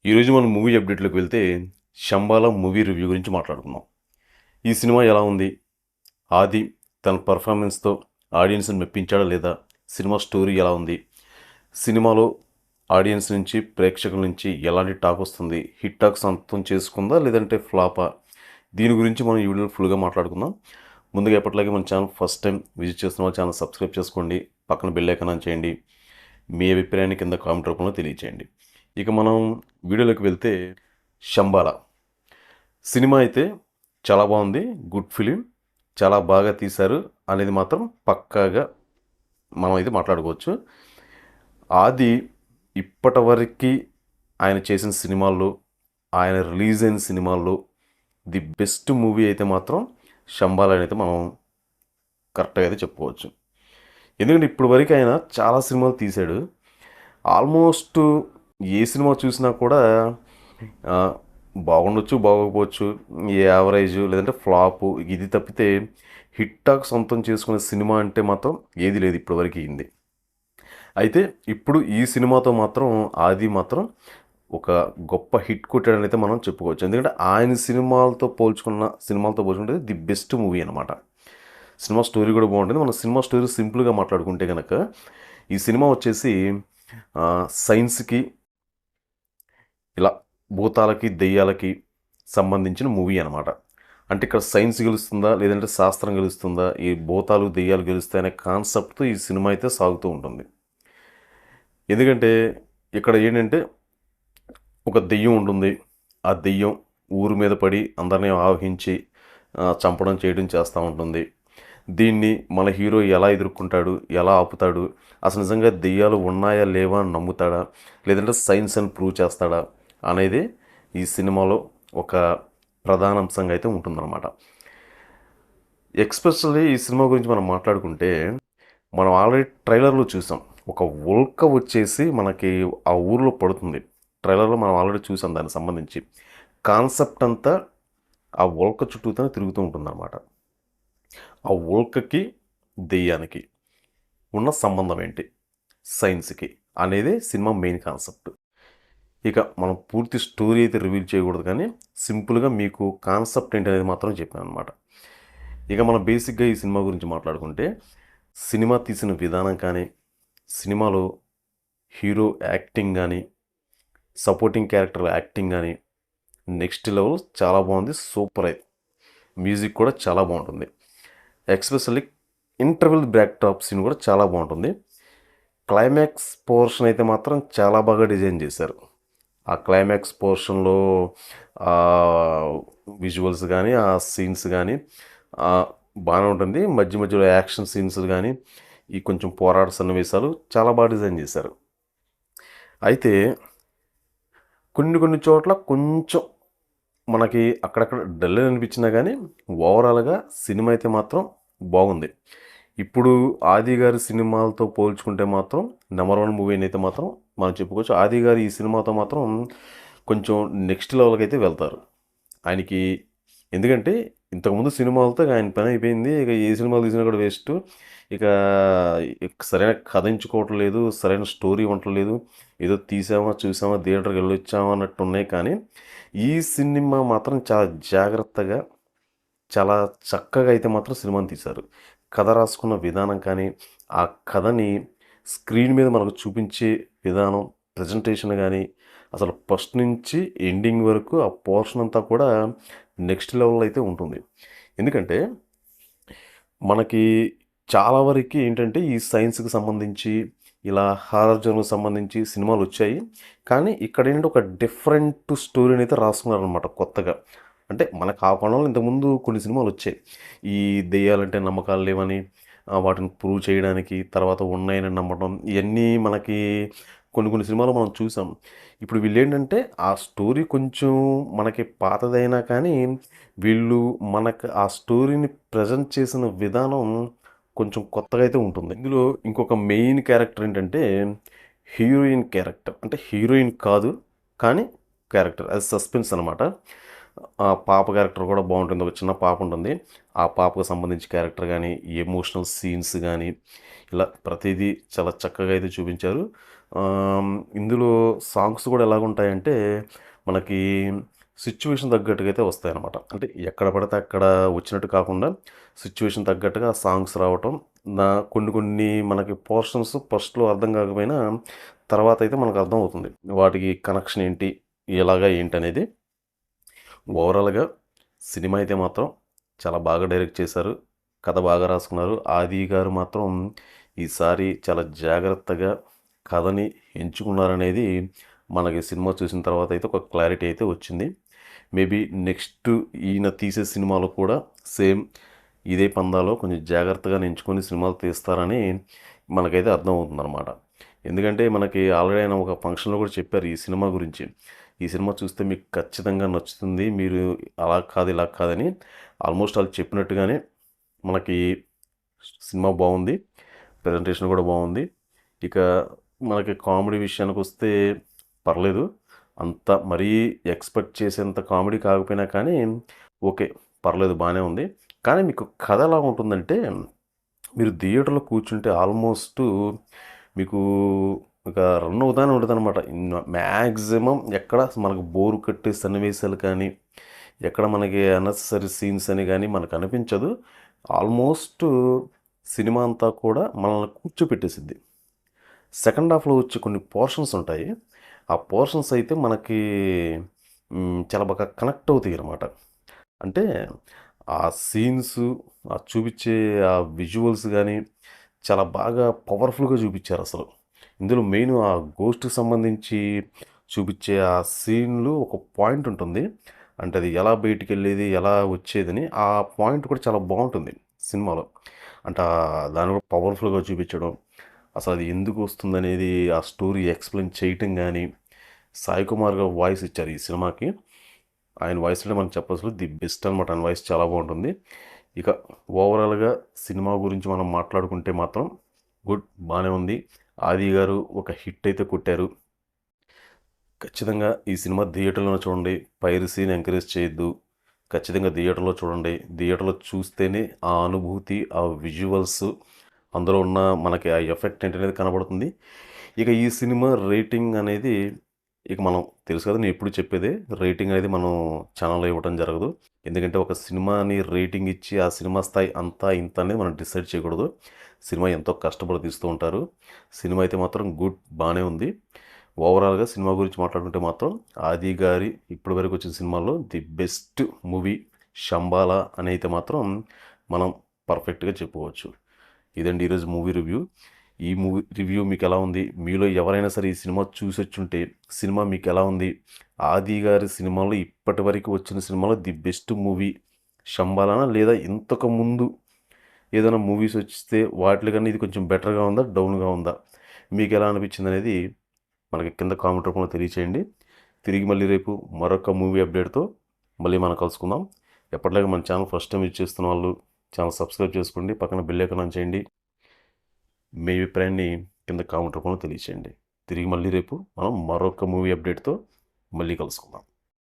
ఈరోజు మనం మూవీ అప్డేట్లోకి వెళ్తే 'శంబాల' మూవీ రివ్యూ గురించి మాట్లాడుకుందాం. ఈ సినిమా ఎలా ఉంది? ఆది తన పర్ఫార్మెన్స్‌తో ఆడియన్స్‌ని మెప్పించాడా లేదా? సినిమా స్టోరీ ఎలా ఉంది? సినిమాలో ఆడియన్స్ నుంచి, ప్రేక్షకుల నుంచి ఎలాంటి టాక్ వస్తుంది? హిట్ టాక్ సొంతం చేసుకుందా? లేదంటే ఫ్లాపా? దీని గురించి మనం ఈ వీడియోలో ఫుల్‌గా మాట్లాడుకుందాం. ముందుగా ఎప్పటిలాగే మన ఛానల్ ఫస్ట్ టైం విజిట్ చేస్తున్న వాళ్ళు ఛానల్ సబ్స్క్రైబ్ చేసుకోండి. పక్కన బెల్ ఐకాన్ ఆన్ చేయండి. మీ అభిప్రాయాన్ని కింద కామెంట్ రూపంలో తెలియచేయండి. ఇక మనం వీడియోలోకి వెళ్తే 'శంబాల' సినిమా అయితే చాలా బాగుంది. Good film. చాలా బాగా తీశారు అనేది మాత్రం పక్కాగా మనం అయితే మాట్లాడుకోవచ్చు. ఆది ఇప్పటివరకు ఆయన చేసిన సినిమాల్లో, ఆయన రిలీజ్ అయిన సినిమాల్లో ది బెస్ట్ మూవీ అయితే మాత్రం 'శంబాల' అని అయితే మనం కరెక్ట్గా అయితే చెప్పుకోవచ్చు. ఎందుకంటే ఇప్పటి వరకు ఆయన చాలా సినిమాలు తీశాడు. ఆల్మోస్ట్ ఏ సినిమా చూసినా కూడా ఆ, బాగుండొచ్చు, బాగోకపోవచ్చు, యావరేజ్ లేదంటే ఫ్లాపు, ఇది తప్పితే హిట్ టాక్ సొంతం చేసుకునే సినిమా అంటే మాత్రం ఏది లేదు ఇప్పటివరకు అయింది. అయితే ఇప్పుడు ఈ సినిమాతో మాత్రం ఆది మాత్రం ఒక గొప్ప హిట్ కొట్టాడని అయితే మనం చెప్పుకోవచ్చు. ఎందుకంటే ఆయన సినిమాలతో పోల్చుకుంటే ది బెస్ట్ మూవీ అనమాట. సినిమా స్టోరీ కూడా బాగుంటుంది. మన సినిమా స్టోరీ సింపుల్గా మాట్లాడుకుంటే కనుక ఈ సినిమా వచ్చేసి సైన్స్కి, ఇలా భూతాలకి, దెయ్యాలకి సంబంధించిన మూవీ అనమాట. అంటే ఇక్కడ సైన్స్ గెలుస్తుందా లేదంటే శాస్త్రం గెలుస్తుందా, ఈ భూతాలు దెయ్యాలు గెలుస్తాయి అనే కాన్సెప్ట్తో ఈ సినిమా అయితే సాగుతూ ఉంటుంది. ఎందుకంటే ఇక్కడ ఏంటంటే ఒక దెయ్యం ఉంటుంది. ఆ దెయ్యం ఊరి మీద పడి అందరినీ ఆవహించి చంపడం చేయడం చేస్తూ ఉంటుంది. దీన్ని మన హీరో ఎలా ఎదుర్కొంటాడు, ఎలా ఆపుతాడు, అసలు నిజంగా దెయ్యాలు ఉన్నాయా లేవా అని నమ్ముతాడా, లేదంటే సైన్స్ అని ప్రూవ్ చేస్తాడా అనేది ఈ సినిమాలో ఒక ప్రధాన అంశంగా అయితే ఉంటుందన్నమాట. ఎక్స్పెషల్లీ ఈ సినిమా గురించి మనం మాట్లాడుకుంటే మనం ఆల్రెడీ ట్రైలర్లో చూసాం. ఒక ఉల్క వచ్చేసి మనకి ఆ ఊర్లో పడుతుంది. ట్రైలర్లో మనం ఆల్రెడీ చూసాం దానికి సంబంధించి. కాన్సెప్ట్ అంతా ఆ ఉల్క చుట్టూతోనే తిరుగుతూ ఉంటుందన్నమాట. ఆ ఉల్కకి దెయ్యానికి ఉన్న సంబంధం ఏంటి, సైన్స్కి అనేది సినిమా మెయిన్ కాన్సెప్ట్. ఇక మనం పూర్తి స్టోరీ అయితే రివీల్ చేయకూడదు, కానీ సింపుల్గా మీకు కాన్సెప్ట్ ఏంటి అనేది మాత్రం చెప్పాను అనమాట. ఇక మనం బేసిక్గా ఈ సినిమా గురించి మాట్లాడుకుంటే సినిమా తీసిన విధానం కానీ, సినిమాలో హీరో యాక్టింగ్ కానీ, సపోర్టింగ్ క్యారెక్టర్ యాక్టింగ్ కానీ నెక్స్ట్ లెవెల్, చాలా బాగుంది. సూపర్ అయితే మ్యూజిక్ కూడా చాలా బాగుంటుంది. ఎక్స్పెషల్లీ ఇంటర్వెల్ బ్యాక్ టాప్ సీన్ కూడా చాలా బాగుంటుంది. క్లైమాక్స్ పోర్షన్ అయితే మాత్రం చాలా బాగా డిజైన్ చేశారు. ఆ క్లైమాక్స్ పోర్షన్లో విజువల్స్ కానీ, ఆ సీన్స్ కానీ బాగానే ఉంటుంది. మధ్య మధ్యలో యాక్షన్ సీన్స్ కానీ, ఈ కొంచెం పోరాట సన్నివేశాలు చాలా బాగా డిజైన్ చేశారు. అయితే కొన్ని కొన్ని చోట్ల కొంచెం మనకి అక్కడక్కడ డల్ అనిపించినా కానీ ఓవరాల్గా సినిమా అయితే మాత్రం బాగుంది. ఇప్పుడు ఆది గారి సినిమాలతో పోల్చుకుంటే మాత్రం నెంబర్ 1 మూవీ అయితే మాత్రం మనం చెప్పుకోవచ్చు. ఆది గారు ఈ సినిమాతో మాత్రం కొంచెం నెక్స్ట్ లెవెల్కి అయితే వెళ్తారు ఆయనకి. ఎందుకంటే ఇంతకుముందు సినిమాలతో ఆయన పని అయిపోయింది. ఇక ఏ సినిమాలు తీసినా కూడా వేస్ట్. ఇక సరైన కథ ఎంచుకోవటం లేదు, సరైన స్టోరీ ఉండటం లేదు. ఏదో తీసామా, చూసామా, థియేటర్కి వెళ్ళొచ్చామా అన్నట్టు ఉన్నాయి. కానీ ఈ సినిమా మాత్రం చాలా జాగ్రత్తగా, చాలా చక్కగా అయితే మాత్రం సినిమాని తీశారు. కథ రాసుకున్న విధానం కానీ, ఆ కథని స్క్రీన్ మీద మనకు చూపించే విధానం, ప్రజెంటేషన్ కానీ, అసలు ఫస్ట్ నుంచి ఎండింగ్ వరకు ఆ పోర్షన్ అంతా కూడా నెక్స్ట్ లెవెల్ అయితే ఉంటుంది. ఎందుకంటే మనకి చాలా వరకు ఏంటంటే ఈ సైన్స్కి సంబంధించి, ఇలా హారర్ జోన్కి సంబంధించి సినిమాలు వచ్చాయి. కానీ ఇక్కడ ఏంటంటే ఒక డిఫరెంట్ స్టోరీని అయితే రాసుకున్నారనమాట కొత్తగా. అంటే మనకు ఆ కోణంలో ఇంతకుముందు కొన్ని సినిమాలు వచ్చాయి. ఈ దెయ్యాలంటే నమ్మకాలు లేవని, వాటిని ప్రూవ్ చేయడానికి, తర్వాత ఉన్నాయని నమ్మడం, ఇవన్నీ మనకి కొన్ని కొన్ని సినిమాలు మనం చూసాం. ఇప్పుడు వీళ్ళేంటంటే ఆ స్టోరీ కొంచెం మనకి పాతదైనా కానీ వీళ్ళు మనకు ఆ స్టోరీని ప్రజెంట్ చేసిన విధానం కొంచెం కొత్తగా అయితే ఉంటుంది. ఇందులో ఇంకొక మెయిన్ క్యారెక్టర్ ఏంటంటే హీరోయిన్ క్యారెక్టర్. అంటే హీరోయిన్ కాదు కానీ క్యారెక్టర్, అది సస్పెన్స్ అనమాట. ఆ పాప క్యారెక్టర్ కూడా బాగుంటుంది. ఒక చిన్న పాప ఉంటుంది. ఆ పాపకు సంబంధించి క్యారెక్టర్ కానీ, ఎమోషనల్ సీన్స్ కానీ, ఇలా ప్రతిదీ చాలా చక్కగా అయితే చూపించారు. ఇందులో సాంగ్స్ కూడా ఎలాగుంటాయంటే మనకి సిచ్యువేషన్ తగ్గట్టుగా అయితే వస్తాయన్నమాట. అంటే ఎక్కడ పడితే అక్కడ వచ్చినట్టు కాకుండా సిచ్యువేషన్ తగ్గట్టుగా సాంగ్స్ రావటం. కొన్ని కొన్ని మనకి పోర్షన్స్ ఫస్ట్‌లో అర్థం కాకపోయినా తర్వాత అయితే మనకు అర్థమవుతుంది. వాటికి కనెక్షన్ ఏంటి? ఎలాగా ఏంటనేది. ఓవరాల్‌గా సినిమా అయితే మాత్రం చాలా బాగా డైరెక్ట్ చేశారు. కథ బాగా రాసుకున్నారు. ఆది గారు మాత్రం ఈసారి చాలా జాగ్రత్తగా కథని ఎంచుకున్నారనేది మనకి సినిమా చూసిన తర్వాత అయితే ఒక క్లారిటీ అయితే వచ్చింది. మేబీ నెక్స్ట్ ఈయన తీసే సినిమాలో కూడా సేమ్ ఇదే పందాలో కొంచెం జాగ్రత్తగా ఎంచుకొని సినిమాలు తీస్తారని మనకైతే అర్థమవుతుందన్నమాట. ఎందుకంటే మనకి ఆల్రెడీ ఆయన ఒక ఫంక్షన్‌లో కూడా చెప్పారు ఈ సినిమా గురించి. ఈ సినిమా చూస్తే మీకు ఖచ్చితంగా నచ్చుతుంది. మీరు అలా కాదు, ఇలా కాదని ఆల్మోస్ట్ ఆళ్ళు చెప్పినట్టుగానే మనకి సినిమా బావుంది. ప్రెజెంటేషన్ కూడా బావుంది. ఇక మనకి కామెడీ విషయానికొస్తే పర్లేదు. అంత మరీ ఎక్స్‌పెక్ట్ చేసేంత కామెడీ కాకపోయినా కానీ ఓకే. పర్లేదు బానే ఉంది. కానీ మీకు కథ ఎలా ఉంటుందంటే మీరు థియేటర్‌లో కూర్చుంటే ఆల్మోస్టు మీకు ఇక రన్ అవుతానే ఉంటదనమాట. మ్యాక్సిమం ఎక్కడ మనకు బోర్ కొట్టే సన్నివేశాలు కానీ, ఎక్కడ మనకి అన్నెసెసరీ సీన్స్ అని గానీ మనకు అనిపించదు. ఆల్మోస్ట్ సినిమా అంతా కూడా మనల్ని కూర్చోపెట్టేసిద్ది. సెకండ్ హాఫ్‌లో వచ్చే కొన్ని పోర్షన్స్ ఉంటాయి. ఆ పోర్షన్స్ అయితే మనకి చాలా బాగా కనెక్ట్ అవుతాయనమాట. అంటే ఆ సీన్సు, ఆ చూపిచ్చే ఆ విజువల్స్ గానీ, చాలా బాగా పవర్‌ఫుల్‌గా చూపిచ్చారసలు. ఇందులో మెయిన్ ఆ గోస్ట్‌కి సంబంధించి చూపిచ్చే ఆ సీన్‌లు ఒక పాయింట్ ఉంటుంది. అంటే అది ఎలా బయటికెళ్ళేది, ఎలా వచ్చేదని ఆ పాయింట్ కూడా చాలా బావుంటుంది సినిమాలో. అంటే దాన్ని కూడా పవర్‌ఫుల్‌గా చూపిచ్చడం, అసలది ఎందుకు వస్తుందనేది ఆ స్టోరీ ఎక్స్‌ప్లెయిన్ చేయటం గానీ, సాయి కుమార్ గారు వాయిస్ ఇచ్చారు ఈ సినిమాకి. ఆయన వాయిస్‌లోనే మనం చెప్పొచ్చు. ది బెస్ట్ అనమాట. ఆయన వాయిస్ చాలా బావుంటుంది. ఇక ఓవరాల్‌గా సినిమా గురించి మనం మాట్లాడుకుంటే మాత్రం బానే ఉంది. ఆది గారు ఒక హిట్ అయితే కొట్టారు. ఖచ్చితంగా ఈ సినిమా థియేటర్‌లోనే చూడండి. పైరసీని ఎంకరేజ్ చేయొద్దు. ఖచ్చితంగా థియేటర్‌లో చూడండి. థియేటర్‌లో చూస్తేనే ఆ అనుభూతి, ఆ విజువల్స్ అందులో ఉన్న మనకి ఆ ఎఫెక్ట్ ఏంటనేది కనబడుతుంది. ఇక ఈ సినిమా రేటింగ్ అనేది ఇక మనం తెలుసు కదా! నేను ఎప్పుడు చెప్పేదే రేటింగ్ అనేది మనం ఛానెల్‌లో ఇవ్వటం జరగదు. ఎందుకంటే ఒక సినిమాని రేటింగ్ ఇచ్చి ఆ సినిమా స్థాయి అంతా ఇంత అనేది మనం డిసైడ్ చేయకూడదు. సినిమా ఎంతో కష్టపడి తీస్తూ ఉంటారు. సినిమా అయితే మాత్రం బానే ఉంది. ఓవరాల్‌గా సినిమా గురించి మాట్లాడుకుంటే మాత్రం ఆది గారి ఇప్పటివరకు వచ్చిన సినిమాల్లో ది బెస్ట్ మూవీ 'శంబాల' అని అయితే మాత్రం మనం పర్ఫెక్ట్‌గా చెప్పుకోవచ్చు. ఇదండి ఈరోజు మూవీ రివ్యూ. ఈ మూవీ రివ్యూ మీకెలా ఉంది? మీలో ఎవరైనా సరే ఈ సినిమా చూసొచ్చుంటే సినిమా మీకెలా ఉంది? ఆది గారి సినిమాలో ఇప్పటివరకు వచ్చిన సినిమాలో ది బెస్ట్ మూవీ 'శంబాలనా' లేదా ఇంతకు ముందు ఏదైనా మూవీస్ వస్తే వాటిలో కన్నా ఇది కొంచెం బెటర్‌గా ఉందా? డౌన్‌గా ఉందా? మీకెలా అనిపించిందనేది మనకి కింద కామెంట్ రూపంలో తెలియచేయండి. తిరిగి మళ్ళీ రేపు మరొక మూవీ అప్డేట్‌తో మళ్ళీ మనం కలుసుకుందాం. ఎప్పటిలాగా మన ఛానల్ ఫస్ట్ టైం విజిట్ చేస్తున్న వాళ్ళు ఛానల్ సబ్స్క్రైబ్ చేసుకోండి. పక్కన బెల్ ఐకాన్ ఆన్ చేయండి. మీ అభిప్రాయాన్ని కింద కామెంట్ రూపంలో తెలియచేయండి. తిరిగి మళ్ళీ రేపు మనం మరొక మూవీ అప్డేట్‌తో మళ్ళీ కలుసుకుందాం.